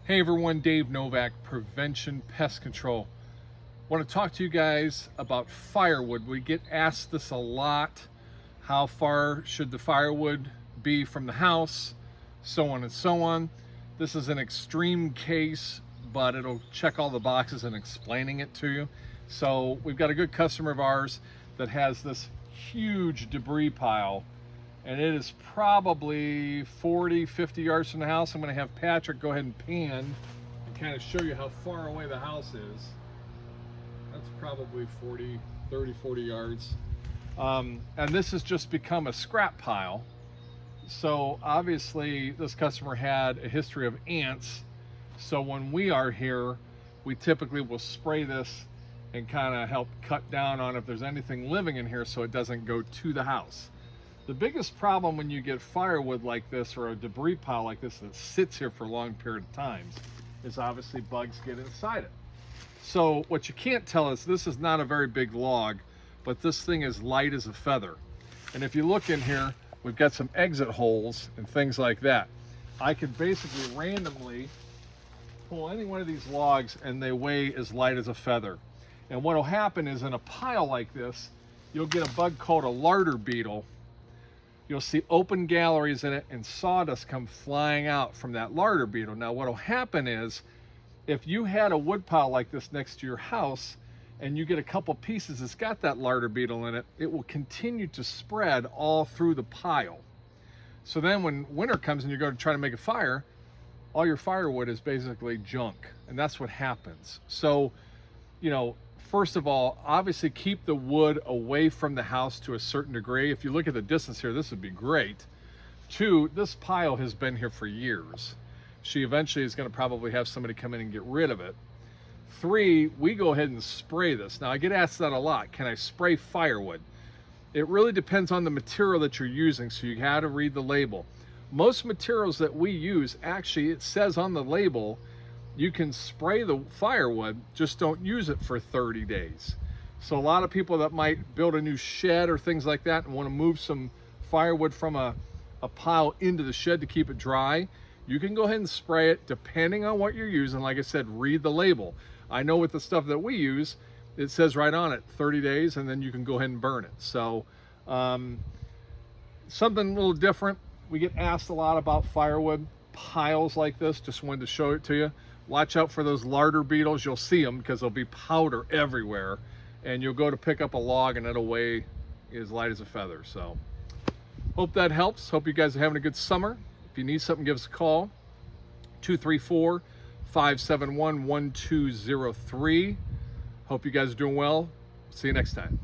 Hey everyone, Dave Novak, Prevention Pest Control. Want to talk to you guys about firewood. We get asked this a lot. How far should the firewood be from the house? So on and so on. This is an extreme case, but it'll check all the boxes in explaining it to you. So we've got a good customer of ours that has this huge debris pile, and it is probably 40, 50 yards from the house. I'm going to have Patrick go ahead and pan and kind of show you how far away the house is. That's probably 40 yards. And this has just become a scrap pile. So obviously this customer had a history of ants. So when we are here, we typically will spray this and kind of help cut down on if there's anything living in here so it doesn't go to the house. The biggest problem when you get firewood like this or a debris pile like this that sits here for a long period of time is obviously bugs get inside it. So what you can't tell is this is not a very big log, but this thing is light as a feather. And if you look in here, we've got some exit holes and things like that. I could basically randomly pull any one of these logs and they weigh as light as a feather. And what will happen is in a pile like this, you'll get a bug called a larder beetle. You'll see open galleries in it and sawdust come flying out from that larder beetle. Now what will happen is if you had a wood pile like this next to your house and you get a couple pieces that's got that larder beetle in it, it will continue to spread all through the pile. So then when winter comes and you're going to try to make a fire, all your firewood is basically junk, and that's what happens. So, first of all, obviously keep the wood away from the house to a certain degree. If you look at the distance here, this would be great. Two, this pile has been here for years. She eventually is going to probably have somebody come in and get rid of it. Three, we go ahead and spray this. Now I get asked that a lot. Can I spray firewood? It really depends on the material that you're using, so you got to read the label. Most materials that we use, actually it says on the label, you can spray the firewood, just don't use it for 30 days. So a lot of people that might build a new shed or things like that and want to move some firewood from a pile into the shed to keep it dry, you can go ahead and spray it depending on what you're using. Like I said, read the label. I know with the stuff that we use, it says right on it 30 days and then you can go ahead and burn it. So something a little different. We get asked a lot about firewood piles like this. Just wanted to show it to you. Watch out for those larder beetles. You'll see them because there'll be powder everywhere, and you'll go to pick up a log and it'll weigh as light as a feather. So hope that helps. Hope you guys are having a good summer. If you need something, give us a call. 234-571-1203. Hope you guys are doing well. See you next time.